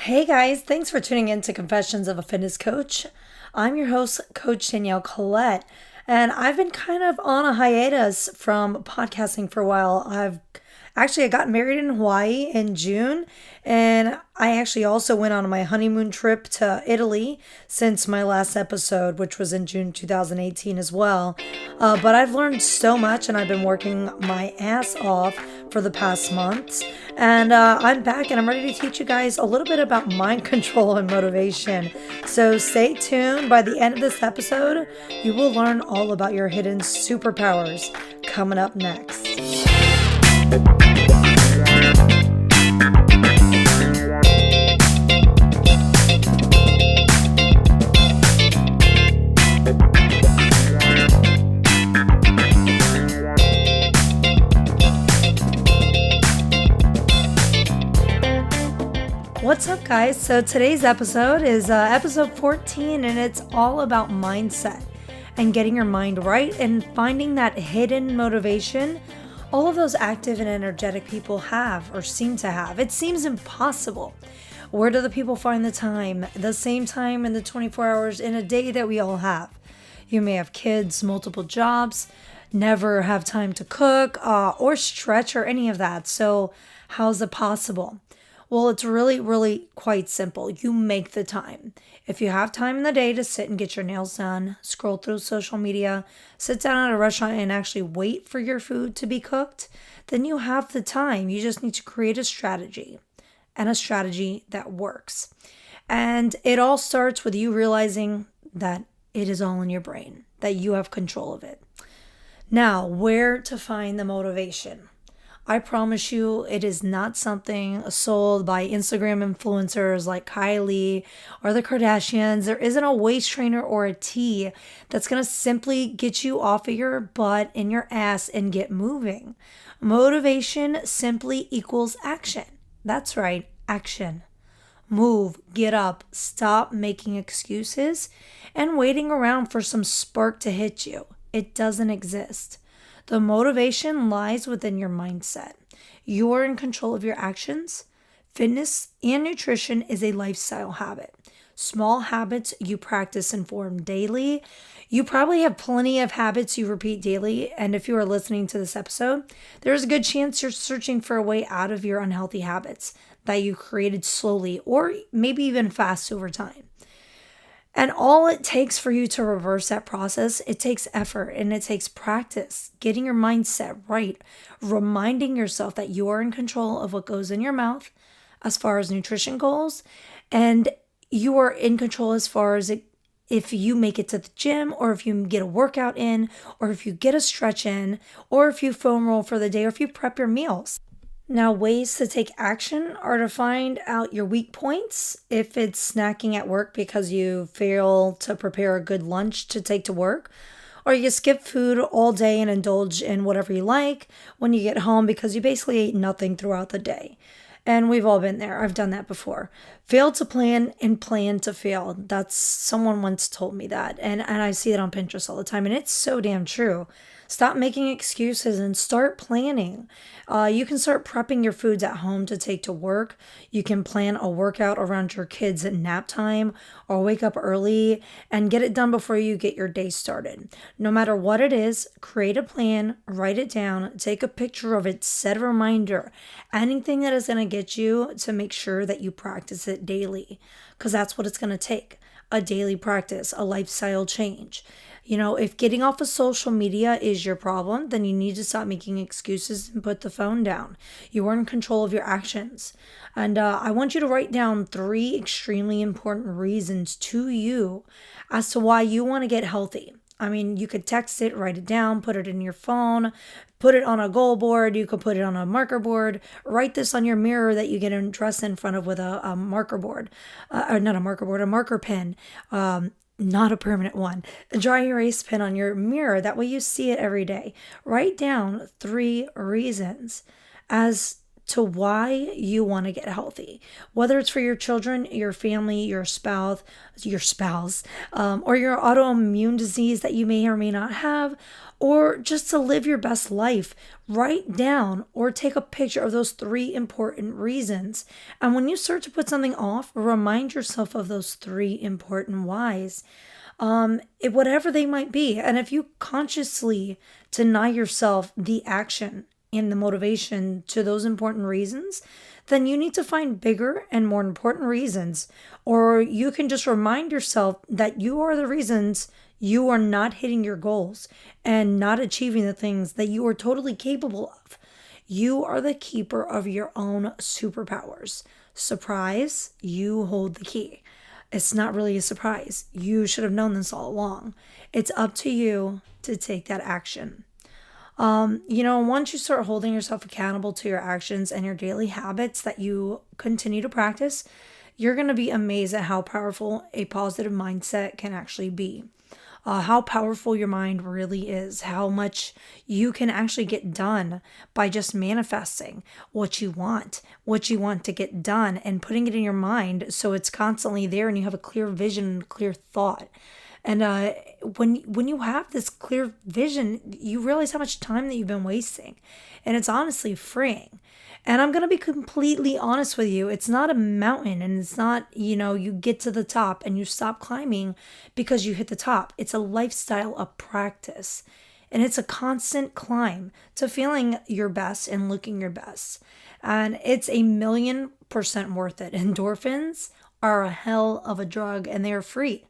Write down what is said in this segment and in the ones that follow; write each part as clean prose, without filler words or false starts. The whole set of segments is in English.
Hey guys, thanks for tuning in to Confessions of a Fitness Coach. I'm your host, Coach Danielle Collette, and I've been kind of on a hiatus from podcasting for a while. I got married in Hawaii in June, and I actually also went on my honeymoon trip to Italy since my last episode, which was in June 2018 as well. But I've learned so much, and I've been working my ass off for the past months. And I'm back, and I'm ready to teach you guys a little bit about mind control and motivation. So stay tuned. By the end of this episode, you will learn all about your hidden superpowers coming up next. What's up, guys? So today's episode is episode 14, and it's all about mindset and getting your mind right and finding that hidden motivation all of those active and energetic people have or seem to have. It seems impossible. Where do the people find the same time in the 24 hours in a day that we all have? You may have kids, multiple jobs, never have time to cook or stretch or any of that. So how's it possible? Well, it's really quite simple. You make the time. If you have time in the day to sit and get your nails done, scroll through social media, sit down at a restaurant and actually wait for your food to be cooked, then you have the time. You just need to create a strategy, and a strategy that works. And it all starts with you realizing that it is all in your brain, that you have control of it. Now, where to find the motivation? I promise you, it is not something sold by Instagram influencers like Kylie or the Kardashians. There isn't a waist trainer or a tea that's going to simply get you off of your butt and your ass and get moving. Motivation simply equals action. That's right, action. Move, get up, stop making excuses and waiting around for some spark to hit you. It doesn't exist. The motivation lies within your mindset. You're in control of your actions. Fitness and nutrition is a lifestyle habit. Small habits you practice and form daily. You probably have plenty of habits you repeat daily. And if you are listening to this episode, there's a good chance you're searching for a way out of your unhealthy habits that you created slowly or maybe even fast over time. And all it takes for you to reverse that process, it takes effort and it takes practice, getting your mindset right, reminding yourself that you are in control of what goes in your mouth as far as nutrition goals, and you are in control as far as if you make it to the gym or if you get a workout in or if you get a stretch in or if you foam roll for the day or if you prep your meals. Now, ways to take action are to find out your weak points. If it's snacking at work because you fail to prepare a good lunch to take to work, or you skip food all day and indulge in whatever you like when you get home because you basically ate nothing throughout the day. And we've all been there. I've done that before. Fail to plan and plan to fail. That's someone once told me that. And I see it on Pinterest all the time. And it's so damn true. Stop making excuses and start planning. You can start prepping your foods at home to take to work. You can plan a workout around your kids at nap time or wake up early and get it done before you get your day started. No matter what it is, create a plan, write it down, take a picture of it, set a reminder. Anything that is going to get you to make sure that you practice it daily, because that's what it's going to take. A daily practice, a lifestyle change. If getting off of social media is your problem, then you need to stop making excuses and put the phone down. You are in control of your actions. And I want you to write down 3 extremely important reasons to you as to why you want to get healthy. I mean, you could text it, write it down, put it in your phone, put it on a goal board. You could put it on a marker board. Write this on your mirror that you get dressed in front of with a marker board. Or not a marker board, a marker pen. Not a permanent one. A dry erase pen on your mirror. That way you see it every day. Write down 3 reasons as to why you want to get healthy, whether it's for your children, your family, your spouse, or your autoimmune disease that you may or may not have, or just to live your best life. Write down or take a picture of those three important reasons. And when you start to put something off, remind yourself of those three important whys, whatever they might be. And if you consciously deny yourself the action and the motivation to those important reasons, then you need to find bigger and more important reasons. Or you can just remind yourself that you are the reasons you are not hitting your goals and not achieving the things that you are totally capable of. You are the keeper of your own superpowers. Surprise, you hold the key. It's not really a surprise. You should have known this all along. It's up to you to take that action. Once you start holding yourself accountable to your actions and your daily habits that you continue to practice, you're going to be amazed at how powerful a positive mindset can actually be. How powerful your mind really is, how much you can actually get done by just manifesting what you want to get done and putting it in your mind so it's constantly there and you have a clear vision and clear thought. And when you have this clear vision, you realize how much time that you've been wasting. And it's honestly freeing. And I'm going to be completely honest with you. It's not a mountain, and it's not, you get to the top and you stop climbing because you hit the top. It's a lifestyle of practice. And it's a constant climb to feeling your best and looking your best. And it's 1,000,000% worth it. Endorphins are a hell of a drug, and they are free.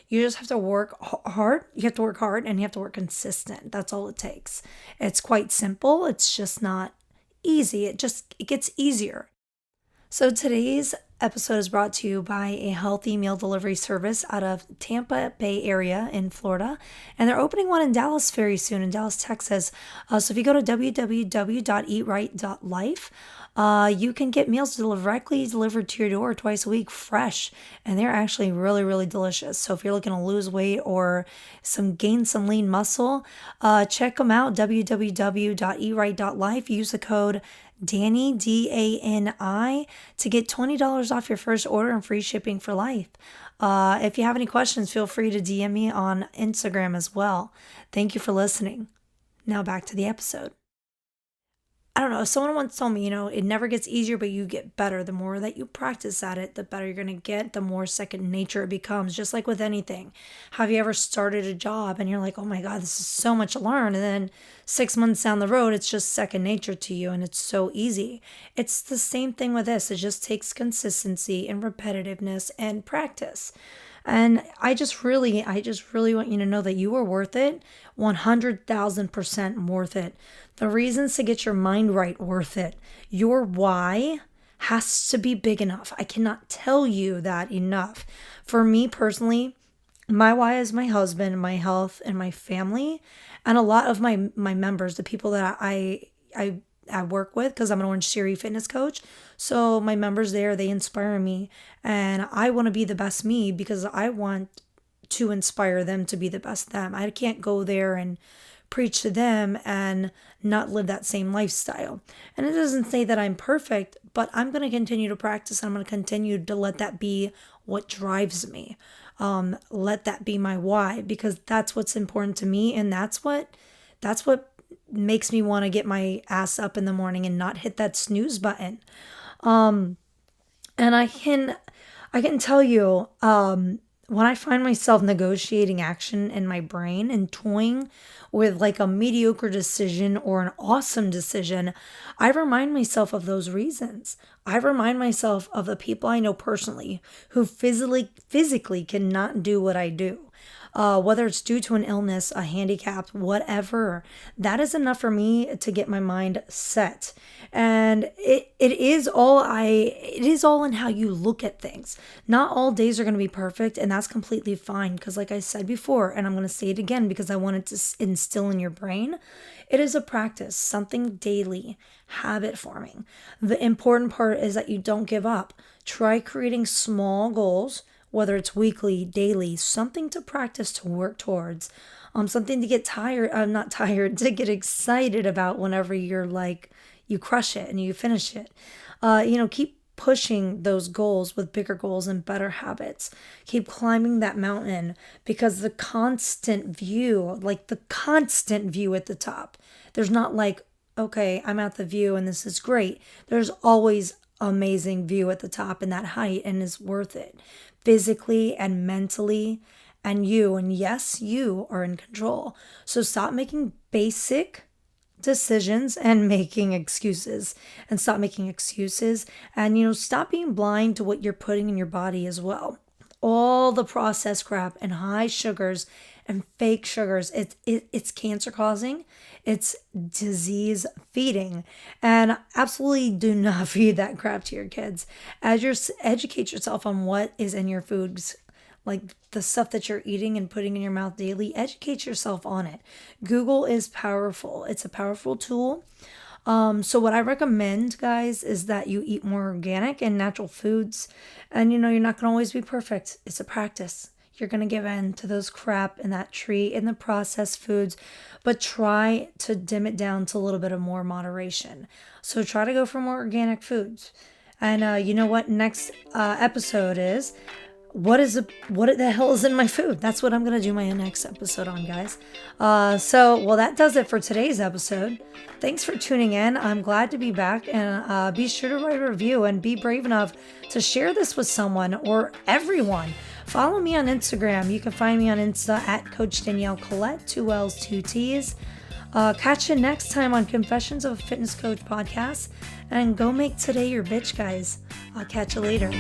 You just have to work hard. You have to work hard and you have to work consistent. That's all it takes. It's quite simple. It's just not easy. It gets easier. So today's episode is brought to you by a healthy meal delivery service out of Tampa Bay area in Florida. And they're opening one in Dallas very soon, in Dallas, Texas. So if you go to www.eatright.life, you can get meals directly delivered to your door twice a week, fresh. And they're actually really, really delicious. So if you're looking to lose weight or gain some lean muscle, check them out, www.eatright.life. Use the code Dani, DANI, to get $20 off your first order and free shipping for life. If you have any questions, feel free to DM me on Instagram as well. Thank you for listening. Now back to the episode. I don't know, someone once told me, it never gets easier, but you get better. The more that you practice at it, the better you're going to get, the more second nature it becomes, just like with anything. Have you ever started a job and you're like, oh my God, this is so much to learn. And then 6 months down the road, it's just second nature to you and it's so easy. It's the same thing with this. It just takes consistency and repetitiveness and practice. And I just really want you to know that you are worth it, 100,000% worth it. The reasons to get your mind right, worth it. Your why has to be big enough. I cannot tell you that enough. For me personally, my why is my husband, my health, and my family, and a lot of my members, the people that I work with, because I'm an Orange Theory fitness coach. So my members there, they inspire me, and I want to be the best me because I want to inspire them to be the best them. I can't go there and preach to them and not live that same lifestyle. And it doesn't say that I'm perfect, but I'm going to continue to practice. And I'm going to continue to let that be what drives me. Let that be my why, because that's what's important to me. And that's what makes me want to get my ass up in the morning and not hit that snooze button. And I can tell you, when I find myself negotiating action in my brain and toying with like a mediocre decision or an awesome decision, I remind myself of those reasons. I remind myself of the people I know personally who physically cannot do what I do. Whether it's due to an illness, a handicap, whatever, that is enough for me to get my mind set. And it is all in how you look at things. Not all days are going to be perfect, and that's completely fine. Because like I said before, and I'm going to say it again because I wanted to instill in your brain, it is a practice, something daily, habit forming. The important part is that you don't give up. Try creating small goals, whether it's weekly, daily, something to practice, to work towards, something to get to get excited about whenever you're like, you crush it and you finish it. Keep pushing those goals with bigger goals and better habits. Keep climbing that mountain, because the constant view at the top, there's not like, okay, I'm at the view and this is great. There's always amazing view at the top and that height, and is worth it physically and mentally. And yes, you are in control. So stop making basic decisions and making excuses, and stop making excuses, and stop being blind to what you're putting in your body as well. All the processed crap and high sugars and fake sugars, it's cancer causing, it's disease feeding, and absolutely do not feed that crap to your kids. Educate yourself on what is in your foods, like the stuff that you're eating and putting in your mouth daily. Educate yourself on it. Google is powerful. It's a powerful tool. So what I recommend, guys, is that you eat more organic and natural foods. And you're not going to always be perfect. It's a practice. You're going to give in to those crap and that treat and the processed foods, but try to dim it down to a little bit of more moderation. So try to go for more organic foods. And you know what next episode is? What the hell is in my food? That's what I'm going to do my next episode on, guys. That does it for today's episode. Thanks for tuning in. I'm glad to be back, and be sure to write a review and be brave enough to share this with someone or everyone. Follow me on Instagram. You can find me on Insta at Coach Danielle Collette, 2 L's, 2 T's. Catch you next time on Confessions of a Fitness Coach podcast, and go make today your bitch, guys. I'll catch you later.